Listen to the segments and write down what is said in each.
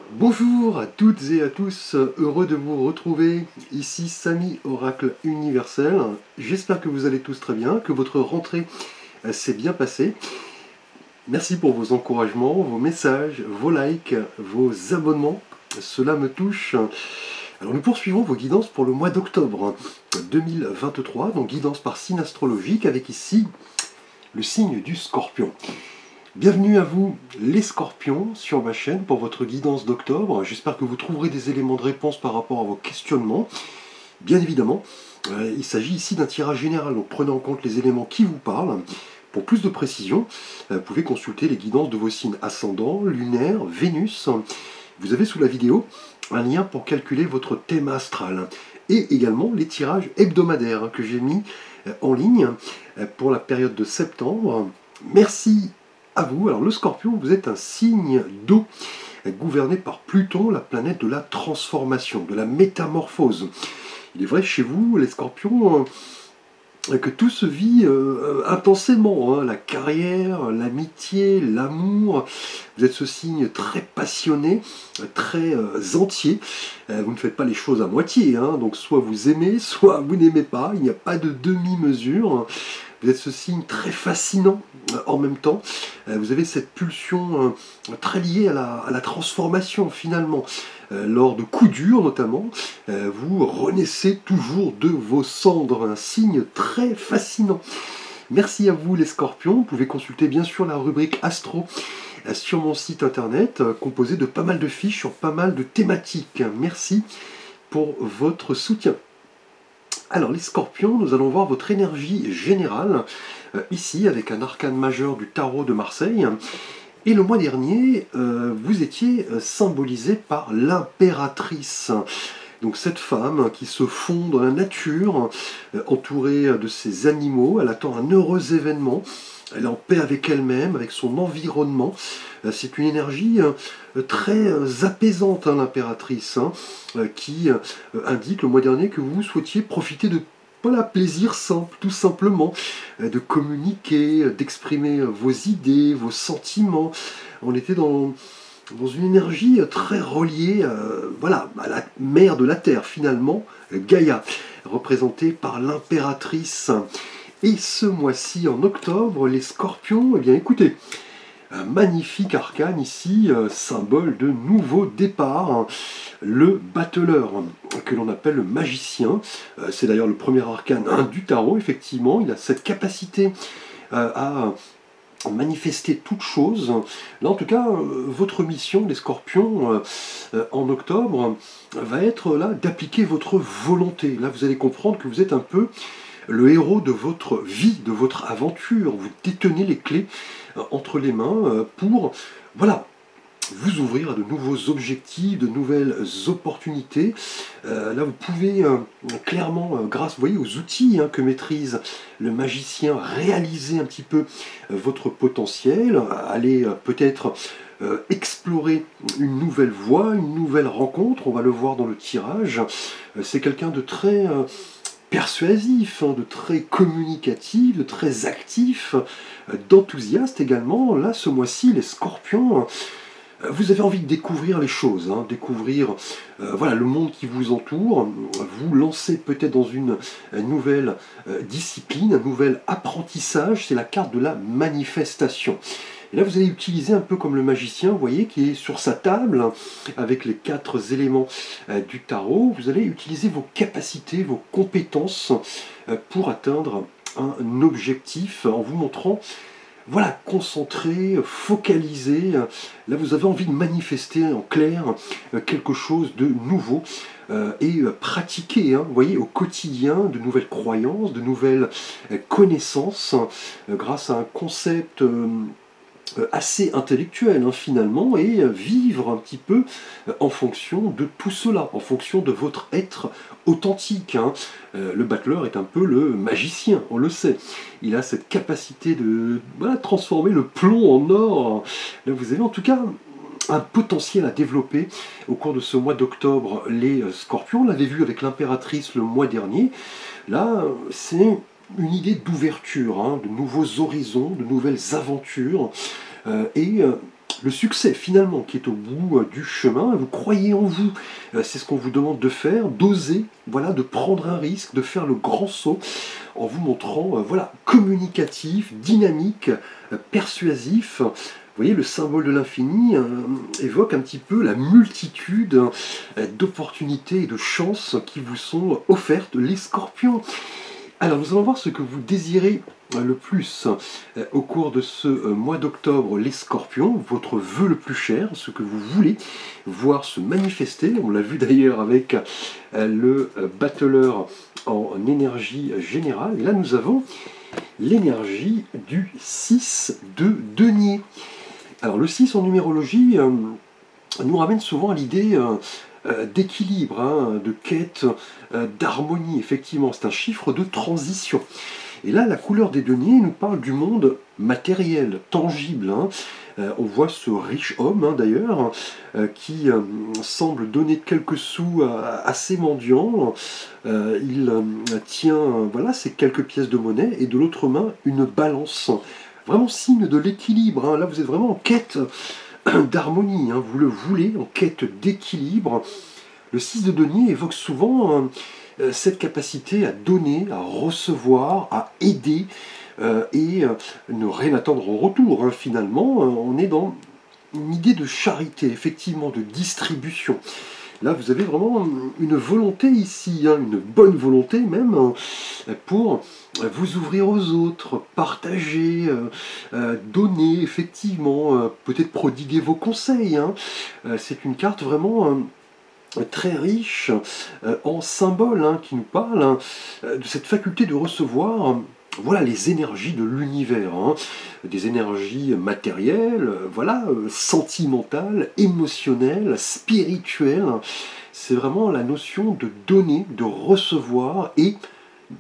Bonjour à toutes et à tous, heureux de vous retrouver. Ici Samy, Oracle Universel. J'espère que vous allez tous très bien, que votre rentrée s'est bien passée. Merci pour vos encouragements, vos messages, vos likes, vos abonnements. Cela me touche. Alors nous poursuivons vos guidances pour le mois d'octobre 2023, donc guidance par signe astrologique avec ici le signe du Scorpion. Bienvenue à vous les Scorpions sur ma chaîne pour votre guidance d'octobre. J'espère que vous trouverez des éléments de réponse par rapport à vos questionnements. Bien évidemment, il s'agit ici d'un tirage général, donc prenez en compte les éléments qui vous parlent. Pour plus de précision, vous pouvez consulter les guidances de vos signes ascendants, lunaires, Vénus. Vous avez sous la vidéo un lien pour calculer votre thème astral et également les tirages hebdomadaires que j'ai mis en ligne pour la période de septembre. Merci à vous. Alors le Scorpion, vous êtes un signe d'eau gouverné par Pluton, la planète de la transformation, de la métamorphose. Il est vrai chez vous, les Scorpions, que tout se vit intensément, hein, la carrière, l'amitié, l'amour. Vous êtes ce signe très passionné, très entier. Vous ne faites pas les choses à moitié, hein, donc soit vous aimez, soit vous n'aimez pas. Il n'y a pas de demi-mesure. Vous êtes ce signe très fascinant en même temps. Vous avez cette pulsion très liée à la transformation finalement. Lors de coups durs notamment, vous renaissez toujours de vos cendres. Un signe très fascinant. Merci à vous les Scorpions. Vous pouvez consulter bien sûr la rubrique Astro sur mon site internet, composé de pas mal de fiches sur pas mal de thématiques. Merci pour votre soutien. Alors les Scorpions, nous allons voir votre énergie générale, ici avec un arcane majeur du tarot de Marseille. Et le mois dernier, vous étiez symbolisé par l'impératrice. Donc cette femme qui se fond dans la nature, entourée de ses animaux, elle attend un heureux événement. Elle est en paix avec elle-même, avec son environnement. C'est une énergie très apaisante, hein, l'impératrice, hein, qui indique le mois dernier que vous souhaitiez profiter de plaisir simple, tout simplement, de communiquer, d'exprimer vos idées, vos sentiments. On était dans une énergie très reliée voilà, à la mère de la Terre, finalement, Gaïa, représentée par l'impératrice. Et ce mois-ci, en octobre, les Scorpions, eh bien écoutez, un magnifique arcane ici, symbole de nouveau départ, hein, le battleur, que l'on appelle le magicien. C'est d'ailleurs le premier arcane du tarot, effectivement. Il a cette capacité à manifester toute chose. Là, en tout cas, votre mission, les Scorpions, en octobre, va être là d'appliquer votre volonté. Là, vous allez comprendre que vous êtes un peu le héros de votre vie, de votre aventure. Vous détenez les clés entre les mains pour, voilà, vous ouvrir à de nouveaux objectifs, de nouvelles opportunités. Là, vous pouvez clairement, grâce, vous voyez, aux outils que maîtrise le magicien, réaliser un petit peu votre potentiel, aller peut-être explorer une nouvelle voie, une nouvelle rencontre. On va le voir dans le tirage. C'est quelqu'un de très persuasif, hein, de très communicatif, de très actif, d'enthousiaste également. Là, ce mois-ci, les Scorpions, vous avez envie de découvrir les choses, hein, découvrir voilà, le monde qui vous entoure, vous lancez peut-être dans une nouvelle discipline, un nouvel apprentissage, c'est la carte de la manifestation. Et là, vous allez utiliser un peu comme le magicien, vous voyez, qui est sur sa table, avec les 4 éléments du tarot. Vous allez utiliser vos capacités, vos compétences pour atteindre un objectif en vous montrant, voilà, concentré, focalisé. Là, vous avez envie de manifester en clair quelque chose de nouveau et pratiquer, hein, vous voyez, au quotidien, de nouvelles croyances, de nouvelles connaissances grâce à un concept assez intellectuel, hein, finalement, et vivre un petit peu en fonction de tout cela, en fonction de votre être authentique, hein. Le battleur est un peu le magicien, on le sait. Il a cette capacité de voilà, transformer le plomb en or. Là, vous avez en tout cas un potentiel à développer au cours de ce mois d'octobre. Les Scorpions, on l'avait vu avec l'impératrice le mois dernier. Là, c'est une idée d'ouverture, hein, de nouveaux horizons, de nouvelles aventures. Et le succès finalement qui est au bout du chemin. Vous croyez en vous, c'est ce qu'on vous demande de faire, d'oser, voilà, de prendre un risque, de faire le grand saut en vous montrant voilà, communicatif, dynamique, persuasif. Vous voyez, le symbole de l'infini évoque un petit peu la multitude d'opportunités et de chances qui vous sont offertes, les scorpions. Alors, nous allons voir ce que vous désirez le plus au cours de ce mois d'octobre, les scorpions, votre vœu le plus cher, ce que vous voulez voir se manifester. On l'a vu d'ailleurs avec le battleur en énergie générale. Et là, nous avons l'énergie du 6 de denier. Alors, le 6 en numérologie nous ramène souvent à l'idée d'équilibre, hein, de quête, d'harmonie. Effectivement, c'est un chiffre de transition. Et là, la couleur des deniers nous parle du monde matériel, tangible. Hein. On voit ce riche homme, hein, d'ailleurs, qui semble donner quelques sous à ses mendiants. Il tient voilà, ces quelques pièces de monnaie, et de l'autre main, une balance. Vraiment signe de l'équilibre. Hein. Là, vous êtes vraiment en quête d'harmonie, hein. Vous le voulez, en quête d'équilibre. Le 6 de denier évoque souvent cette capacité à donner, à recevoir, à aider et ne rien attendre en retour. Hein. Finalement, on est dans une idée de charité, effectivement, de distribution. Là, vous avez vraiment une volonté ici, hein, une bonne volonté même, pour vous ouvrir aux autres, partager, donner, effectivement, peut-être prodiguer vos conseils. Hein. C'est une carte vraiment très riche en symboles, hein, qui nous parle de cette faculté de recevoir voilà, les énergies de l'univers, hein, des énergies matérielles, voilà, sentimentales, émotionnelles, spirituelles. C'est vraiment la notion de donner, de recevoir et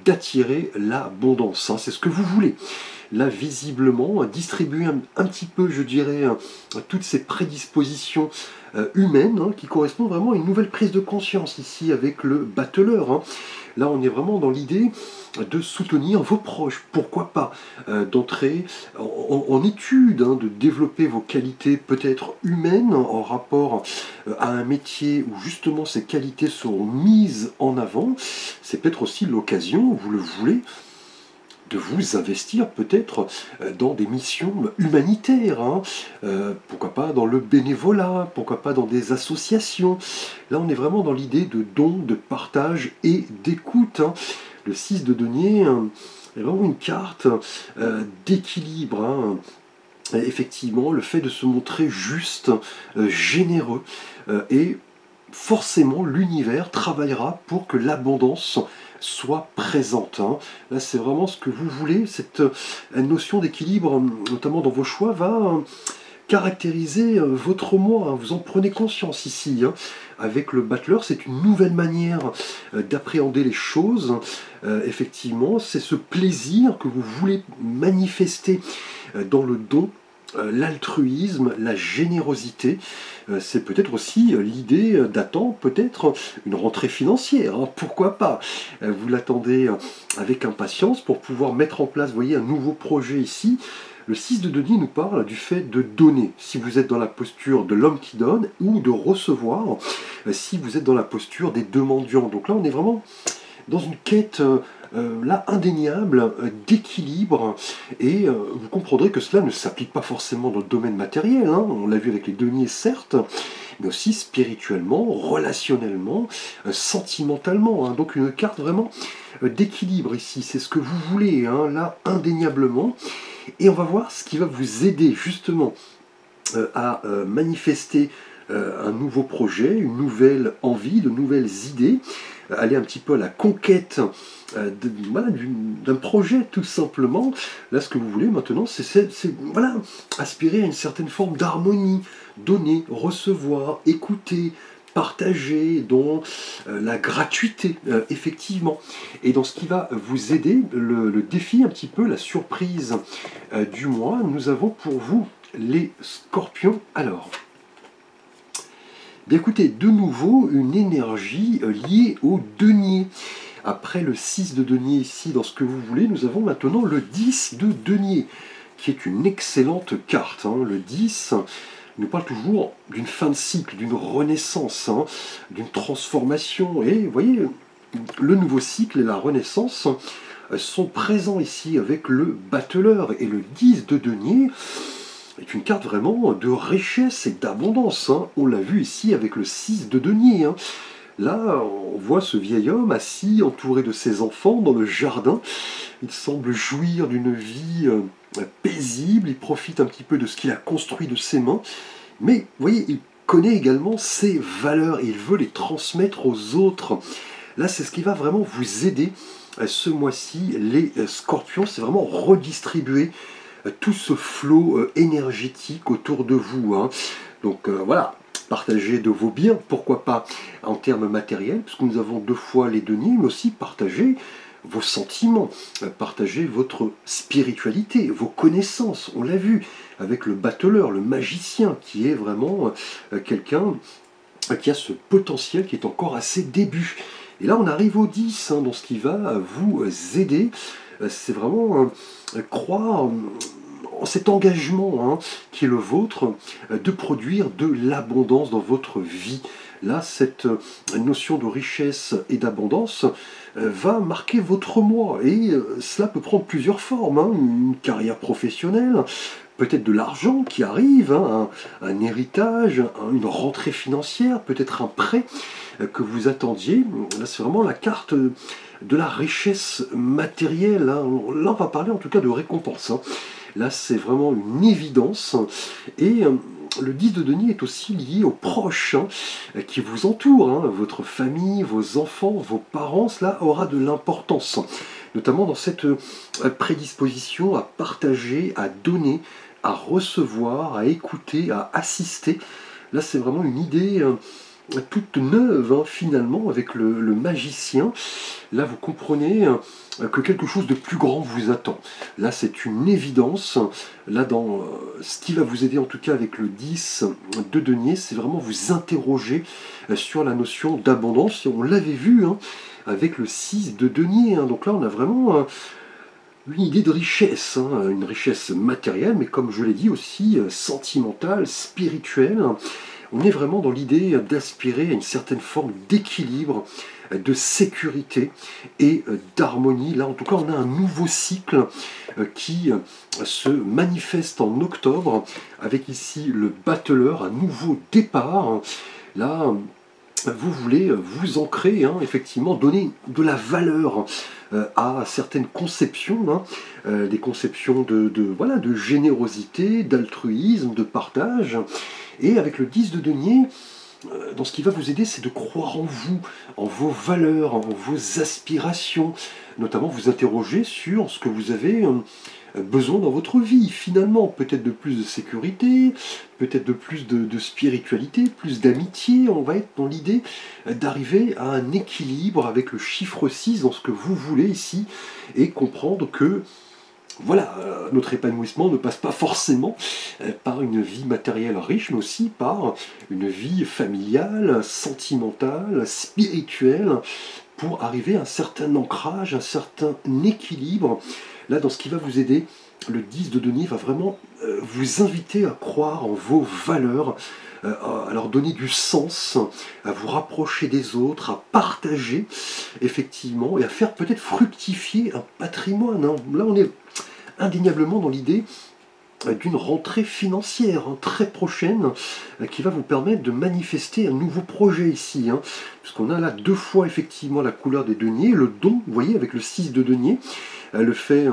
d'attirer l'abondance. Hein. C'est ce que vous voulez. Là, visiblement, distribuer un petit peu, je dirais, toutes ces prédispositions humaines, hein, qui correspondent vraiment à une nouvelle prise de conscience ici avec le battleur. Hein. Là, on est vraiment dans l'idée de soutenir vos proches, pourquoi pas, d'entrer en étude, hein, de développer vos qualités peut-être humaines en rapport à un métier où justement ces qualités seront mises en avant. C'est peut-être aussi l'occasion, vous le voulez, de vous investir peut-être dans des missions humanitaires, hein. Pourquoi pas dans le bénévolat, pourquoi pas dans des associations. Là, on est vraiment dans l'idée de don, de partage et d'écoute. Hein. Le 6 de denier est vraiment une carte d'équilibre. Hein. Effectivement, le fait de se montrer juste, généreux, et forcément l'univers travaillera pour que l'abondance soit présente. Hein. Là, c'est vraiment ce que vous voulez. Cette notion d'équilibre, notamment dans vos choix, va caractériser votre moi. Hein. Vous en prenez conscience ici. Hein. Avec le battleur, c'est une nouvelle manière d'appréhender les choses. Effectivement, c'est ce plaisir que vous voulez manifester dans le don, l'altruisme, la générosité. C'est peut-être aussi l'idée d'attendre peut-être une rentrée financière, hein, pourquoi pas. Vous l'attendez avec impatience pour pouvoir mettre en place, vous voyez, un nouveau projet ici. Le 6 de denier nous parle du fait de donner, si vous êtes dans la posture de l'homme qui donne, ou de recevoir, si vous êtes dans la posture des deux mendiants. Donc là, on est vraiment dans une quête là indéniable d'équilibre, et vous comprendrez que cela ne s'applique pas forcément dans le domaine matériel, hein, on l'a vu avec les deniers certes, mais aussi spirituellement, relationnellement, sentimentalement, hein. Donc une carte vraiment d'équilibre ici, c'est ce que vous voulez, hein, là indéniablement, et on va voir ce qui va vous aider justement à manifester un nouveau projet, une nouvelle envie, de nouvelles idées, aller un petit peu à la conquête voilà, d'un projet tout simplement. Là, ce que vous voulez maintenant, c'est voilà, aspirer à une certaine forme d'harmonie, donner, recevoir, écouter, partager, dans la gratuité, effectivement. Et dans ce qui va vous aider, le défi un petit peu, la surprise du mois, nous avons pour vous les scorpions. Alors, bien écoutez, de nouveau, une énergie liée au denier. Après le 6 de denier ici, dans ce que vous voulez, nous avons maintenant le 10 de denier, qui est une excellente carte. Hein. Le 10 il nous parle toujours d'une fin de cycle, d'une renaissance, hein, d'une transformation. Et vous voyez, le nouveau cycle et la renaissance sont présents ici avec le battleur. Et le 10 de denier est une carte vraiment de richesse et d'abondance, hein. On l'a vu ici avec le 6 de denier, hein. Là, on voit ce vieil homme assis, entouré de ses enfants, dans le jardin. Il semble jouir d'une vie paisible, il profite un petit peu de ce qu'il a construit de ses mains. Mais, vous voyez, il connaît également ses valeurs et il veut les transmettre aux autres. Là, c'est ce qui va vraiment vous aider ce mois-ci, les scorpions. C'est vraiment redistribuer tout ce flot énergétique autour de vous, hein. Donc voilà. Partager de vos biens, pourquoi pas en termes matériels, puisque nous avons 2 fois les deniers, mais aussi partager vos sentiments, partager votre spiritualité, vos connaissances. On l'a vu avec le battleur, le magicien, qui est vraiment quelqu'un qui a ce potentiel qui est encore à ses débuts. Et là, on arrive au 10, hein, dans ce qui va vous aider. C'est vraiment croire en cet engagement, hein, qui est le vôtre, de produire de l'abondance dans votre vie. Là, cette notion de richesse et d'abondance va marquer votre mois. Et cela peut prendre plusieurs formes, hein. Une carrière professionnelle, peut-être de l'argent qui arrive, hein, un héritage, une rentrée financière, peut-être un prêt que vous attendiez. Là, c'est vraiment la carte de la richesse matérielle, hein. Là, on va parler en tout cas de récompense, hein. Là, c'est vraiment une évidence. Et le 10 de denier est aussi lié aux proches, hein, qui vous entourent, hein. Votre famille, vos enfants, vos parents, cela aura de l'importance, notamment dans cette prédisposition à partager, à donner, à recevoir, à écouter, à assister. Là, c'est vraiment une idée toute neuve, hein, finalement, avec le magicien. Là, vous comprenez que quelque chose de plus grand vous attend. Là, c'est une évidence. Là, dans ce qui va vous aider, en tout cas avec le 10 de denier, c'est vraiment vous interroger sur la notion d'abondance. Et on l'avait vu, hein, avec le 6 de denier, hein. Donc là, on a vraiment une idée de richesse, hein, une richesse matérielle, mais comme je l'ai dit aussi, sentimentale, spirituelle. On est vraiment dans l'idée d'aspirer à une certaine forme d'équilibre, de sécurité et d'harmonie. Là, en tout cas, on a un nouveau cycle qui se manifeste en octobre, avec ici le battleur, un nouveau départ. Là, vous voulez vous ancrer, hein, effectivement, donner de la valeur à certaines conceptions, hein, des conceptions voilà, de générosité, d'altruisme, de partage. Et avec le 10 de denier, dans ce qui va vous aider, c'est de croire en vous, en vos valeurs, en vos aspirations, notamment vous interroger sur ce que vous avez besoin dans votre vie, finalement, peut-être de plus de sécurité, peut-être de plus de spiritualité, plus d'amitié. On va être dans l'idée d'arriver à un équilibre avec le chiffre 6 dans ce que vous voulez ici, et comprendre que voilà, notre épanouissement ne passe pas forcément par une vie matérielle riche, mais aussi par une vie familiale, sentimentale, spirituelle, pour arriver à un certain ancrage, un certain équilibre. Là, dans ce qui va vous aider, le 10 de denier va vraiment vous inviter à croire en vos valeurs, à leur donner du sens, à vous rapprocher des autres, à partager, effectivement, et à faire peut-être fructifier un patrimoine, hein. Là, on est indéniablement dans l'idée d'une rentrée financière, hein, très prochaine, qui va vous permettre de manifester un nouveau projet ici, hein, puisqu'on a là 2 fois effectivement la couleur des deniers, le don, vous voyez, avec le 6 de denier, le fait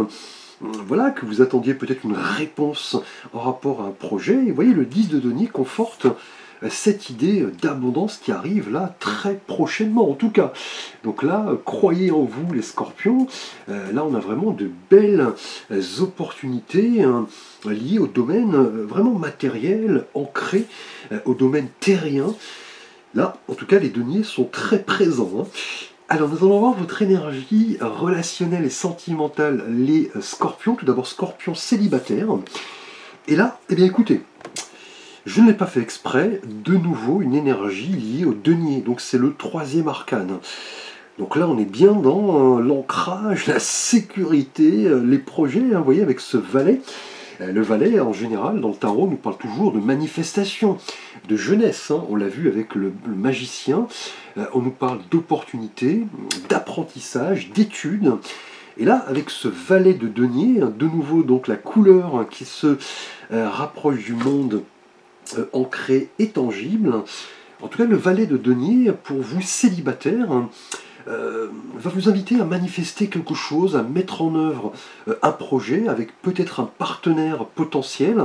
voilà, que vous attendiez peut-être une réponse en rapport à un projet, et vous voyez, le 10 de denier conforte cette idée d'abondance qui arrive là très prochainement, en tout cas. Donc là, croyez en vous les scorpions. Là, on a vraiment de belles opportunités, hein, liées au domaine vraiment matériel, ancré au domaine terrien. Là, en tout cas, les deniers sont très présents, hein. Alors, nous allons voir votre énergie relationnelle et sentimentale, les scorpions. Tout d'abord, scorpion célibataire. Et là, eh bien écoutez, je ne l'ai pas fait exprès, de nouveau une énergie liée au denier, donc c'est le 3e arcane. Donc là on est bien dans l'ancrage, la sécurité, les projets, hein, vous voyez, avec ce valet. Le valet, en général, dans le tarot, nous parle toujours de manifestation, de jeunesse. On l'a vu avec le magicien. On nous parle d'opportunités, d'apprentissage, d'études. Et là, avec ce valet de denier, de nouveau donc la couleur qui se rapproche du monde ancré et tangible. En tout cas, le valet de denier, pour vous célibataires, va vous inviter à manifester quelque chose, à mettre en œuvre un projet avec peut-être un partenaire potentiel.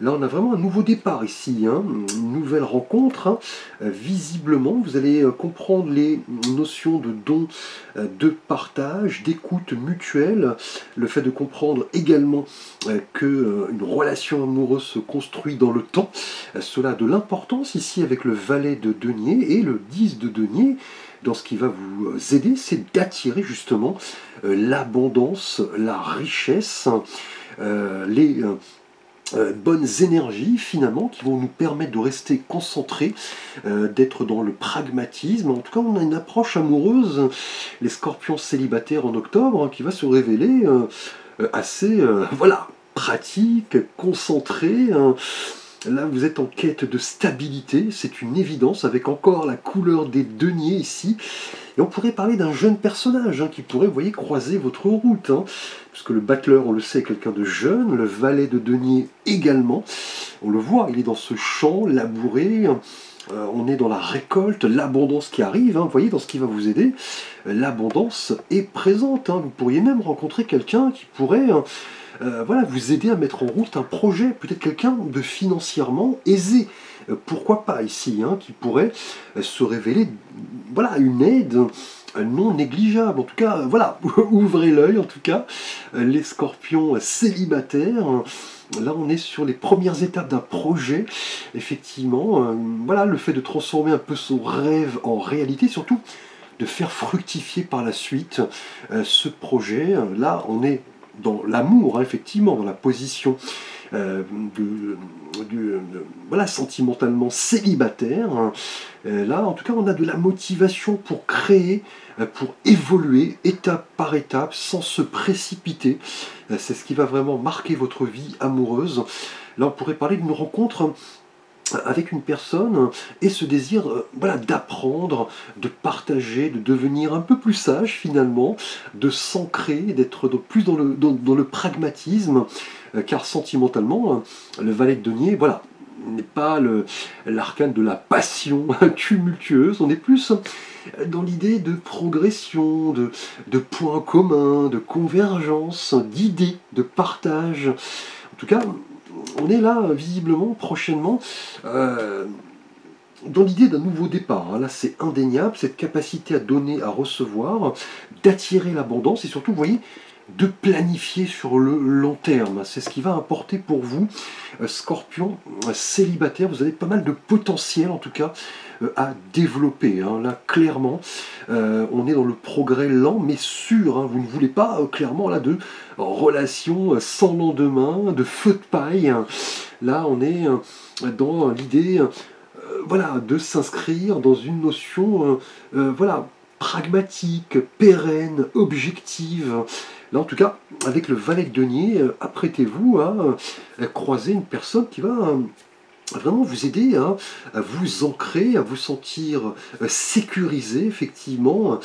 Là, on a vraiment un nouveau départ ici, une nouvelle rencontre. Visiblement, vous allez comprendre les notions de don, de partage, d'écoute mutuelle, le fait de comprendre également qu'une relation amoureuse se construit dans le temps. Cela a de l'importance ici avec le valet de denier et le 10 de denier. Dans ce qui va vous aider, c'est d'attirer justement l'abondance, la richesse, les bonnes énergies finalement qui vont nous permettre de rester concentrés, d'être dans le pragmatisme. En tout cas, on a une approche amoureuse, les scorpions célibataires en octobre, qui va se révéler assez voilà, pratique, concentré. Là, vous êtes en quête de stabilité, c'est une évidence, avec encore la couleur des deniers ici. Et on pourrait parler d'un jeune personnage qui pourrait, vous voyez, croiser votre route. Puisque le battleur, on le sait, est quelqu'un de jeune, le valet de denier également. On le voit, il est dans ce champ labouré, on est dans la récolte, l'abondance qui arrive. Vous voyez, dans ce qui va vous aider, l'abondance est présente. Vous pourriez même rencontrer quelqu'un qui pourrait... voilà, vous aider à mettre en route un projet, peut-être quelqu'un de financièrement aisé, pourquoi pas ici, qui pourrait se révéler, voilà, une aide non négligeable. En tout cas, voilà, ouvrez l'œil, en tout cas, les scorpions célibataires. Là, on est sur les premières étapes d'un projet, effectivement. Voilà, le fait de transformer un peu son rêve en réalité, surtout de faire fructifier par la suite ce projet. Là, on est dans l'amour, effectivement, dans la position voilà, sentimentalement célibataire. Là, en tout cas, on a de la motivation pour créer, pour évoluer étape par étape, sans se précipiter. C'est ce qui va vraiment marquer votre vie amoureuse. Là, on pourrait parler d'une rencontre avec une personne et ce désir voilà, d'apprendre, de partager, de devenir un peu plus sage finalement, de s'ancrer, d'être plus dans le pragmatisme, car sentimentalement, le valet de denier, voilà, n'est pas l'arcane de la passion tumultueuse, on est plus dans l'idée de progression, de points communs, de convergence, d'idées, de partage. En tout cas, on est là, visiblement, prochainement, dans l'idée d'un nouveau départ. Là, c'est indéniable, cette capacité à donner, à recevoir, d'attirer l'abondance, et surtout, vous voyez, de planifier sur le long terme. C'est ce qui va importer pour vous, Scorpion célibataire. Vous avez pas mal de potentiel, en tout cas, à développer. Là, clairement, on est dans le progrès lent, mais sûr. Vous ne voulez pas, clairement, là, de relations sans lendemain, de feu de paille. Là, on est dans l'idée voilà, de s'inscrire dans une notion voilà, pragmatique, pérenne, objective. Là, en tout cas, avec le valet de denier, apprêtez-vous à croiser une personne qui va vraiment vous aider à vous ancrer, à vous sentir sécurisé, effectivement.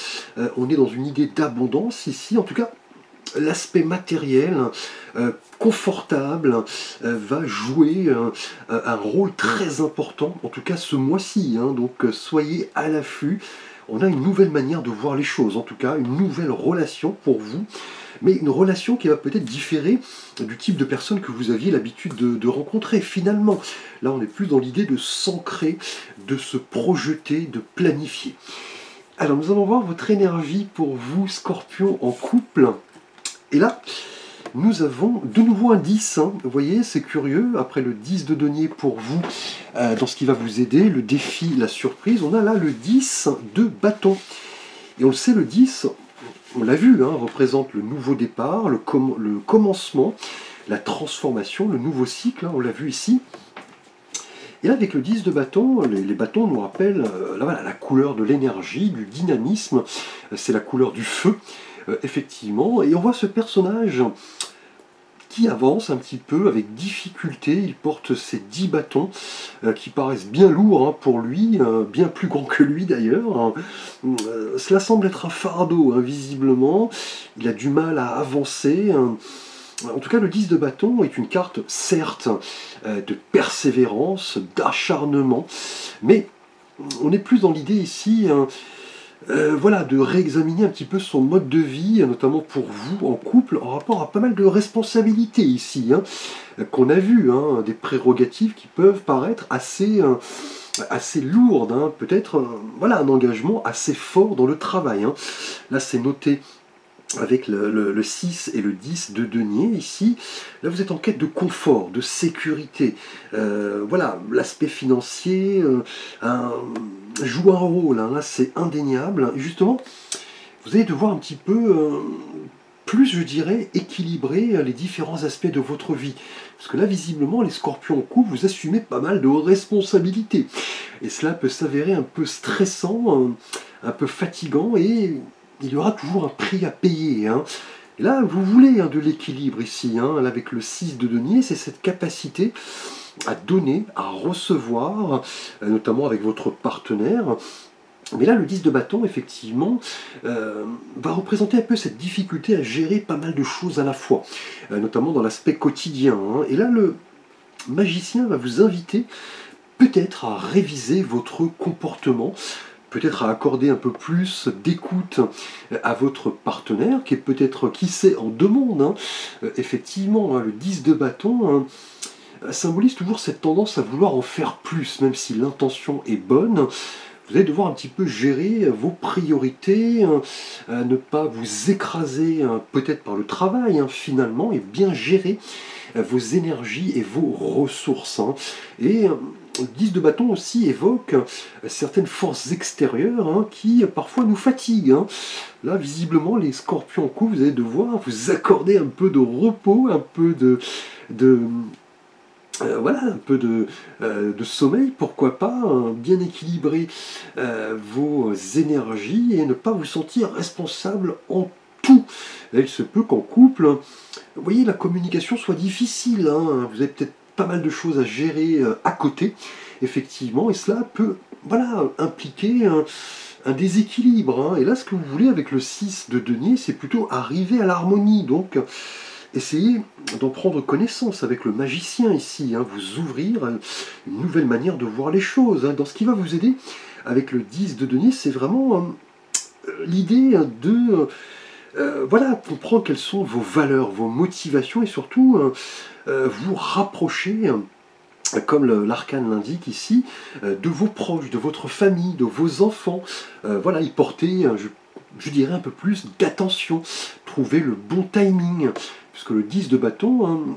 On est dans une idée d'abondance ici, en tout cas. L'aspect matériel, confortable, va jouer un rôle très important, en tout cas ce mois-ci. Donc soyez à l'affût. On a une nouvelle manière de voir les choses, en tout cas une nouvelle relation pour vous, mais une relation qui va peut-être différer du type de personne que vous aviez l'habitude de rencontrer. Finalement, là on est plus dans l'idée de s'ancrer, de se projeter, de planifier. Alors nous allons voir votre énergie pour vous, Scorpion, en couple. Et là, nous avons de nouveau un 10. Vous voyez, c'est curieux. Après le 10 de denier pour vous, dans ce qui va vous aider, le défi, la surprise, on a là le 10 de bâton. Et on le sait, le 10, on l'a vu, représente le nouveau départ, le commencement, la transformation, le nouveau cycle, on l'a vu ici. Et là, avec le 10 de bâton, les bâtons nous rappellent voilà, la couleur de l'énergie, du dynamisme, c'est la couleur du feu. Effectivement, et on voit ce personnage qui avance un petit peu avec difficulté. Il porte ses 10 bâtons qui paraissent bien lourds pour lui, bien plus grands que lui d'ailleurs. Cela semble être un fardeau, visiblement. Il a du mal à avancer. En tout cas, le 10 de bâton est une carte, certes, de persévérance, d'acharnement, mais on est plus dans l'idée ici voilà, de réexaminer un petit peu son mode de vie, notamment pour vous en couple, en rapport à pas mal de responsabilités ici, qu'on a vu, des prérogatives qui peuvent paraître assez lourdes, peut-être voilà, un engagement assez fort dans le travail. Là, c'est noté avec le 6 et le 10 de denier ici. Là, vous êtes en quête de confort, de sécurité. Voilà, l'aspect financier joue un rôle, là c'est indéniable. Et justement, vous allez devoir un petit peu plus, je dirais, équilibrer les différents aspects de votre vie. Parce que là, visiblement, les scorpions en couple, vous assumez pas mal de responsabilités. Et cela peut s'avérer un peu stressant, un peu fatigant, et il y aura toujours un prix à payer. Et là, vous voulez de l'équilibre ici, là, avec le 6 de denier, c'est cette capacité à donner, à recevoir, notamment avec votre partenaire. Mais là, le 10 de bâton, effectivement, va représenter un peu cette difficulté à gérer pas mal de choses à la fois, notamment dans l'aspect quotidien. Et là, le magicien va vous inviter peut-être à réviser votre comportement, peut-être à accorder un peu plus d'écoute à votre partenaire, qui est peut-être, qui sait, en demande. Effectivement, le 10 de bâton symbolise toujours cette tendance à vouloir en faire plus, même si l'intention est bonne. Vous allez devoir un petit peu gérer vos priorités, ne pas vous écraser peut-être par le travail finalement, et bien gérer vos énergies et vos ressources. Et le 10 de bâton aussi évoque certaines forces extérieures qui parfois nous fatiguent. Là, visiblement, les scorpions en couple, vous allez devoir vous accorder un peu de repos, un peu voilà, un peu de sommeil, pourquoi pas, bien équilibrer vos énergies et ne pas vous sentir responsable en tout. Là, il se peut qu'en couple, vous voyez, la communication soit difficile. Vous avez peut-être pas mal de choses à gérer à côté, effectivement, et cela peut voilà, impliquer un déséquilibre. Et là, ce que vous voulez avec le 6 de denier, c'est plutôt arriver à l'harmonie. Donc, essayez d'en prendre connaissance avec le magicien ici, vous ouvrir une nouvelle manière de voir les choses. Dans ce qui va vous aider avec le 10 de denier, c'est vraiment l'idée de voilà, comprendre quelles sont vos valeurs, vos motivations, et surtout vous rapprocher, comme l'arcane l'indique ici, de vos proches, de votre famille, de vos enfants. Voilà, y porter, je dirais, un peu plus d'attention, trouver le bon timing, puisque le 10 de bâton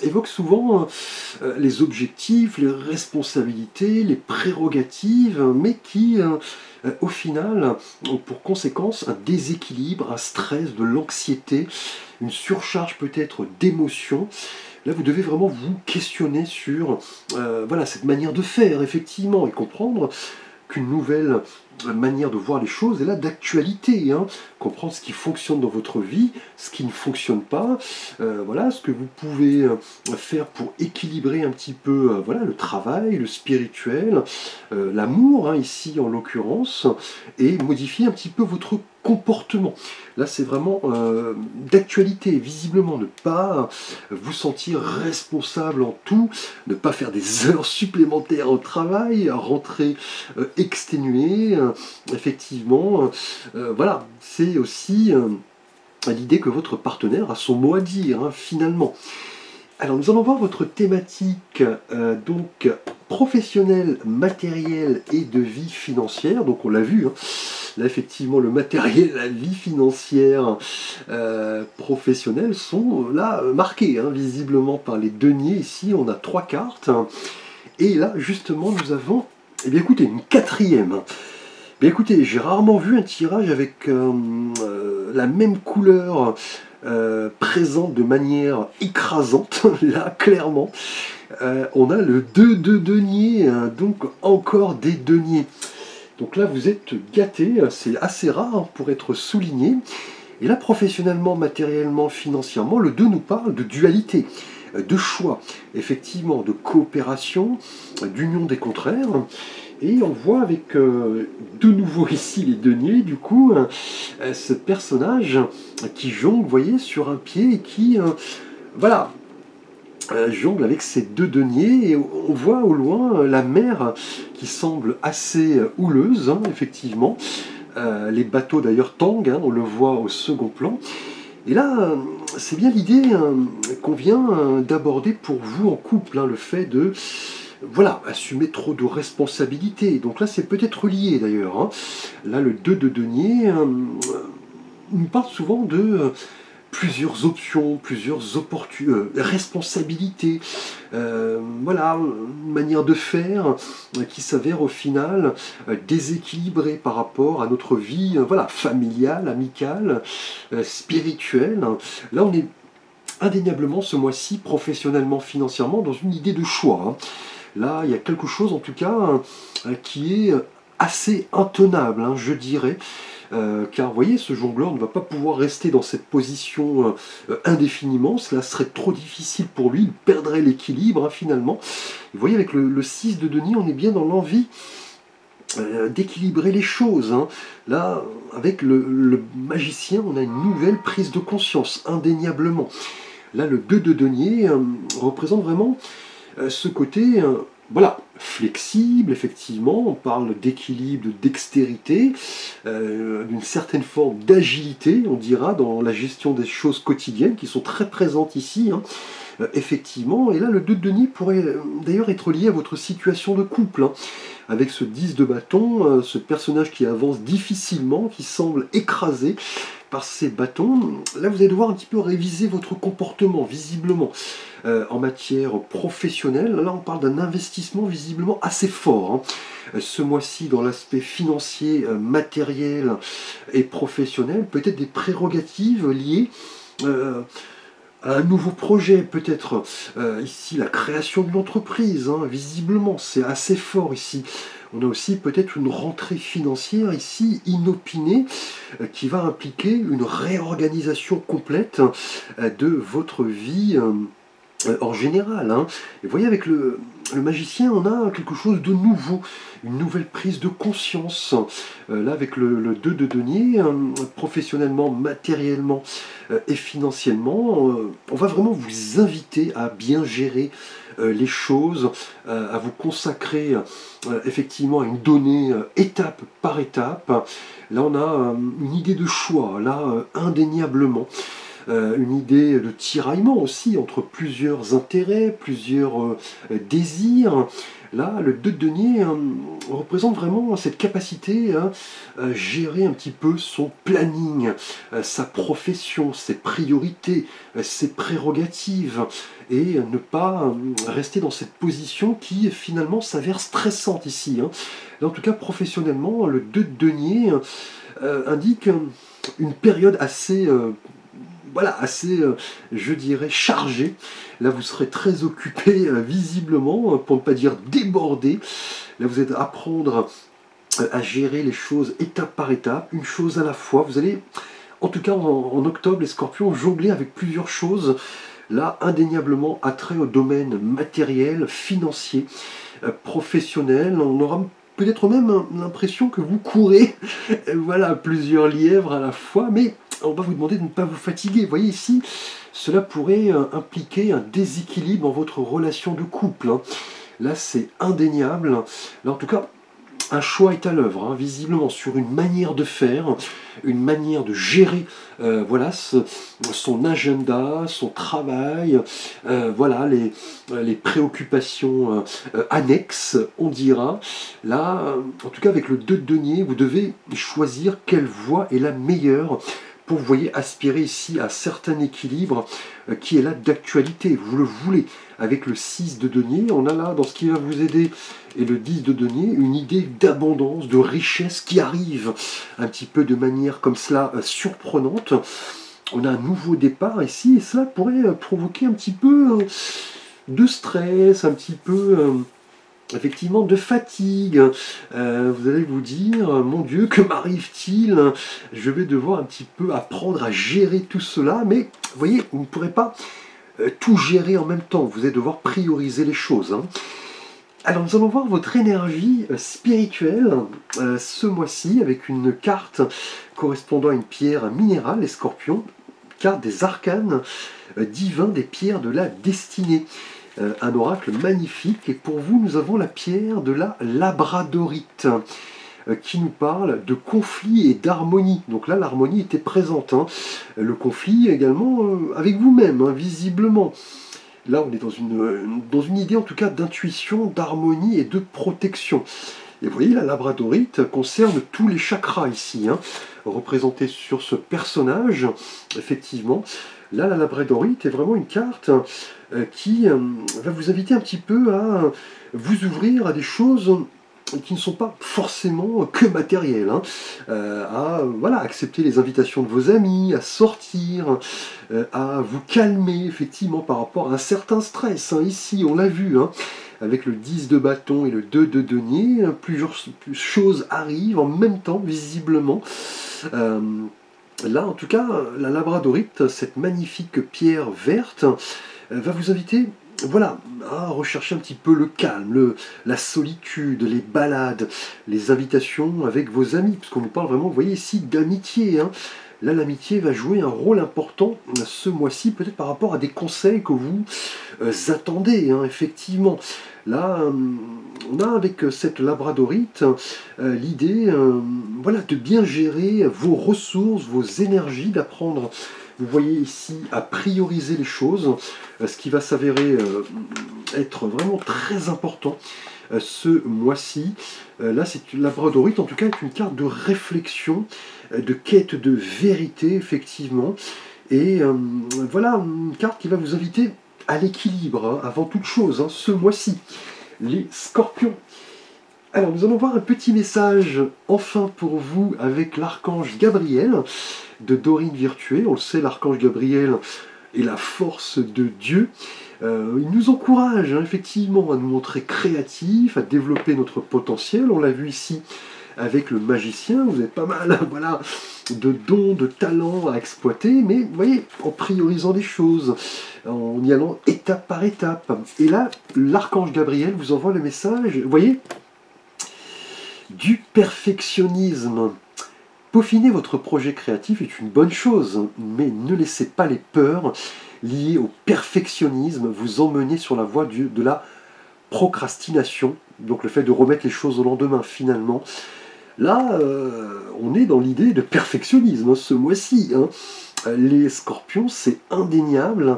évoque souvent les objectifs, les responsabilités, les prérogatives, mais qui, au final, ont pour conséquence un déséquilibre, un stress, de l'anxiété, une surcharge peut-être d'émotions. Là, vous devez vraiment vous questionner sur voilà, cette manière de faire, effectivement, et comprendre qu'une nouvelle manière de voir les choses est là d'actualité. Comprendre ce qui fonctionne dans votre vie, ce qui ne fonctionne pas, voilà, ce que vous pouvez faire pour équilibrer un petit peu voilà, le travail, le spirituel, l'amour, ici en l'occurrence, et modifier un petit peu votre comportement. Là, c'est vraiment d'actualité, visiblement, ne pas vous sentir responsable en tout, ne pas faire des heures supplémentaires au travail, rentrer exténué, effectivement. Voilà, c'est aussi l'idée que votre partenaire a son mot à dire, finalement. Alors, nous allons voir votre thématique donc professionnelle, matérielle et de vie financière. Donc, on l'a vu, là, effectivement, le matériel, la vie financière, professionnelle sont là marqués, visiblement par les deniers. Ici, on a 3 cartes. Et là, justement, nous avons, eh bien, écoutez, une 4e. Bien, écoutez, j'ai rarement vu un tirage avec la même couleur présente de manière écrasante. Là, clairement, on a le 2 de denier, donc encore des deniers. Donc là, vous êtes gâtés, c'est assez rare pour être souligné. Et là, professionnellement, matériellement, financièrement, le 2 nous parle de dualité, de choix, effectivement, de coopération, d'union des contraires. Et on voit avec de nouveau ici les deniers, du coup, ce personnage qui jongle, vous voyez, sur un pied et qui, voilà, jongle avec ses 2 deniers. Et on voit au loin la mer qui semble assez houleuse, hein, effectivement. Les bateaux d'ailleurs tanguent, hein, on le voit au second plan. Et là, c'est bien l'idée qu'on vient d'aborder pour vous en couple, hein, le fait de voilà, assumer trop de responsabilités. Donc là, c'est peut-être lié d'ailleurs, hein. Là, le 2 de denier nous parle souvent de plusieurs options, plusieurs responsabilités, voilà, une manière de faire qui s'avère au final déséquilibrée par rapport à notre vie voilà, familiale, amicale, spirituelle. Là, on est indéniablement ce mois-ci, professionnellement, financièrement, dans une idée de choix, hein. Là, il y a quelque chose, en tout cas, qui est assez intenable, hein, je dirais. Car vous voyez, ce jongleur ne va pas pouvoir rester dans cette position indéfiniment, cela serait trop difficile pour lui, il perdrait l'équilibre, hein, finalement. Vous voyez, avec le 6 de denier, on est bien dans l'envie d'équilibrer les choses, hein. Là, avec le magicien, on a une nouvelle prise de conscience, indéniablement. Là, le 2 de denier représente vraiment ce côté voilà, flexible, effectivement, on parle d'équilibre, de dextérité, d'une certaine forme d'agilité, on dira, dans la gestion des choses quotidiennes qui sont très présentes ici, hein, effectivement. Et là, le 2 de denier pourrait d'ailleurs être lié à votre situation de couple, hein, avec ce 10 de bâton, ce personnage qui avance difficilement, qui semble écrasé par ces bâtons. Là, vous allez devoir un petit peu réviser votre comportement, visiblement, en matière professionnelle. Là, on parle d'un investissement visiblement assez fort, hein. Ce mois-ci, dans l'aspect financier, matériel et professionnel, peut-être des prérogatives liées à un nouveau projet, peut-être ici la création d'une entreprise, hein, visiblement, c'est assez fort ici. On a aussi peut-être une rentrée financière ici inopinée qui va impliquer une réorganisation complète de votre vie en général, hein. Et vous voyez, avec le magicien, on a quelque chose de nouveau, une nouvelle prise de conscience. Là, avec le 2 de denier, professionnellement, matériellement et financièrement, on va vraiment vous inviter à bien gérer les choses, à vous consacrer effectivement à une donnée étape par étape. Là, on a une idée de choix, là, indéniablement. Une idée de tiraillement aussi entre plusieurs intérêts, plusieurs désirs. Là, le 2 de denier représente vraiment cette capacité à gérer un petit peu son planning, sa profession, ses priorités, ses prérogatives, et ne pas rester dans cette position qui finalement s'avère stressante ici, hein. Là, en tout cas, professionnellement, le 2 de denier indique une période assez voilà, assez, je dirais, chargé. Là, vous serez très occupé, visiblement, pour ne pas dire débordé. Là, vous allez apprendre à gérer les choses étape par étape, une chose à la fois. Vous allez, en tout cas en octobre, les scorpions, jongler avec plusieurs choses. Là, indéniablement, attrait au domaine matériel, financier, professionnel. On aura peut-être même l'impression que vous courez voilà, plusieurs lièvres à la fois, mais on va vous demander de ne pas vous fatiguer. Vous voyez ici, cela pourrait impliquer un déséquilibre dans votre relation de couple, hein. Là, c'est indéniable. Là, en tout cas, un choix est à l'œuvre, hein, visiblement, sur une manière de faire, une manière de gérer voilà, son agenda, son travail, voilà, les préoccupations annexes, on dira. Là, en tout cas, avec le 2 de denier, vous devez choisir quelle voie est la meilleure pour, vous voyez, aspirer ici à un certain équilibre qui est là d'actualité. Vous le voulez. Avec le 6 de denier, on a là, dans ce qui va vous aider, et le 10 de denier, une idée d'abondance, de richesse qui arrive un petit peu de manière comme cela surprenante. On a un nouveau départ ici, et cela pourrait provoquer un petit peu de stress, un petit peu effectivement de fatigue. Vous allez vous dire, mon Dieu, que m'arrive-t-il? Je vais devoir un petit peu apprendre à gérer tout cela, mais vous voyez, vous ne pourrez pas tout gérer en même temps, vous allez devoir prioriser les choses, hein. Alors nous allons voir votre énergie spirituelle ce mois-ci avec une carte correspondant à une pierre minérale, les scorpions, carte des arcanes divins des pierres de la destinée. Un oracle magnifique, et pour vous nous avons la pierre de la labradorite qui nous parle de conflit et d'harmonie. Donc là l'harmonie était présente, hein. Le conflit également avec vous-même, hein, visiblement. Là, on est dans une idée, en tout cas, d'intuition, d'harmonie et de protection. Et vous voyez, la labradorite concerne tous les chakras ici, hein, représentés sur ce personnage, effectivement. Là, la labradorite est vraiment une carte qui va vous inviter un petit peu à vous ouvrir à des choses qui ne sont pas forcément que matérielles, hein, à voilà, accepter les invitations de vos amis, à sortir, à vous calmer effectivement par rapport à un certain stress, hein. Ici, on l'a vu, hein, avec le 10 de bâton et le 2 de denier, plusieurs choses arrivent en même temps, visiblement. Là, en tout cas, la labradorite, cette magnifique pierre verte, va vous inviter, voilà, à rechercher un petit peu le calme, la solitude, les balades, les invitations avec vos amis, parce qu'on nous parle vraiment, vous voyez ici, d'amitié, hein. Là, l'amitié va jouer un rôle important ce mois-ci, peut-être par rapport à des conseils que vous attendez, hein, effectivement. Là, on a avec cette labradorite l'idée voilà, de bien gérer vos ressources, vos énergies, d'apprendre, vous voyez ici, à prioriser les choses, ce qui va s'avérer être vraiment très important ce mois-ci. Là, c'est une labradorite, en tout cas, est une carte de réflexion, de quête de vérité, effectivement. Et voilà, une carte qui va vous inviter à l'équilibre, hein, avant toute chose, hein, ce mois-ci. Les scorpions. Alors, nous allons voir un petit message, enfin pour vous, avec l'archange Gabriel, de Dorine Virtué. On le sait, l'archange Gabriel est la force de Dieu. Il nous encourage, hein, effectivement, à nous montrer créatifs, à développer notre potentiel. On l'a vu ici avec le magicien, vous avez pas mal voilà, de dons, de talents à exploiter, mais vous voyez, en priorisant les choses, en y allant étape par étape. Et là, l'archange Gabriel vous envoie le message, vous voyez, du perfectionnisme. Peaufiner votre projet créatif est une bonne chose, mais ne laissez pas les peurs liées au perfectionnisme vous emmener sur la voie de la procrastination, donc le fait de remettre les choses au lendemain finalement. Là, on est dans l'idée de perfectionnisme, hein, ce mois-ci, hein. Les scorpions, c'est indéniable.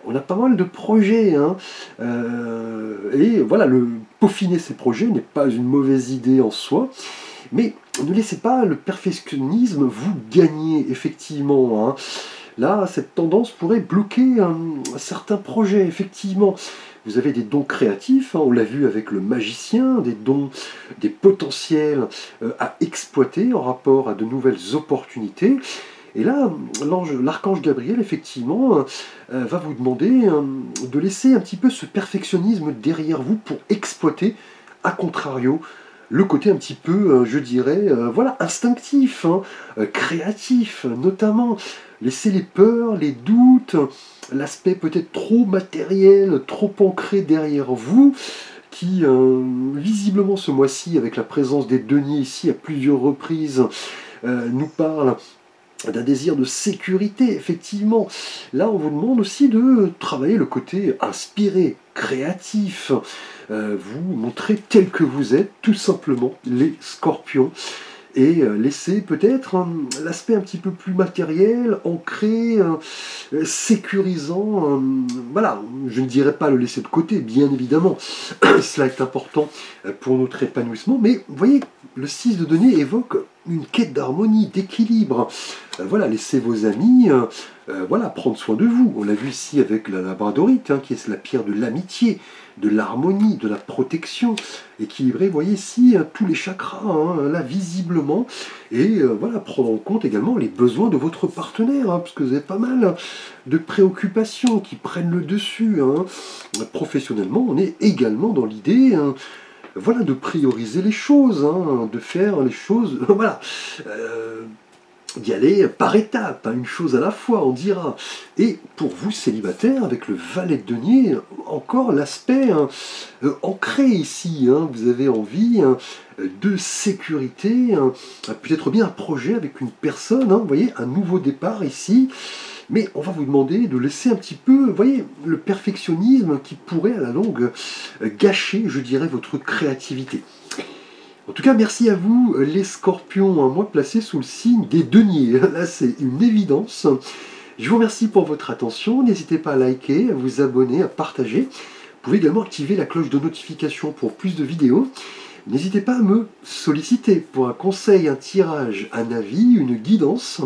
On a pas mal de projets, hein. Et voilà, peaufiner ces projets n'est pas une mauvaise idée en soi, mais ne laissez pas le perfectionnisme vous gagner, effectivement, hein. Là, cette tendance pourrait bloquer certains projets, effectivement. Vous avez des dons créatifs, hein, on l'a vu avec le magicien, des dons, des potentiels à exploiter en rapport à de nouvelles opportunités. Et là, l'archange Gabriel, effectivement, va vous demander de laisser un petit peu ce perfectionnisme derrière vous pour exploiter, à contrario, le côté un petit peu, je dirais, voilà, instinctif, hein, créatif, notamment. Laissez les peurs, les doutes, l'aspect peut-être trop matériel, trop ancré derrière vous, qui visiblement ce mois-ci, avec la présence des deniers ici à plusieurs reprises, nous parle d'un désir de sécurité, effectivement. Là, on vous demande aussi de travailler le côté inspiré, créatif, vous montrer tel que vous êtes, tout simplement, les scorpions. Et laisser peut-être l'aspect un petit peu plus matériel, ancré, sécurisant. Voilà, je ne dirais pas le laisser de côté, bien évidemment. Cela est important pour notre épanouissement. Mais vous voyez, le 6 de denier évoque une quête d'harmonie, d'équilibre. Voilà, laissez vos amis voilà, prendre soin de vous. On l'a vu ici avec la labradorite, hein, qui est la pierre de l'amitié, de l'harmonie, de la protection, équilibrer, vous voyez ici, tous les chakras, hein, là, visiblement, et voilà, prendre en compte également les besoins de votre partenaire, hein, parce que vous avez pas mal de préoccupations qui prennent le dessus, hein. Professionnellement, on est également dans l'idée, hein, voilà, de prioriser les choses, hein, de faire les choses, voilà, d'y aller par étapes, hein, une chose à la fois, on dira. Et pour vous, célibataires, avec le valet de denier, encore l'aspect hein, ancré ici, hein, vous avez envie hein, de sécurité, hein, peut-être bien un projet avec une personne, hein, vous voyez, un nouveau départ ici, mais on va vous demander de laisser un petit peu, vous voyez, le perfectionnisme qui pourrait à la longue gâcher, je dirais, votre créativité. En tout cas, merci à vous, les scorpions, un mois placé sous le signe des deniers. Là, c'est une évidence. Je vous remercie pour votre attention. N'hésitez pas à liker, à vous abonner, à partager. Vous pouvez également activer la cloche de notification pour plus de vidéos. N'hésitez pas à me solliciter pour un conseil, un tirage, un avis, une guidance.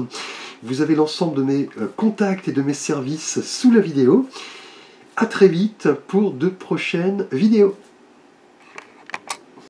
Vous avez l'ensemble de mes contacts et de mes services sous la vidéo. À très vite pour de prochaines vidéos.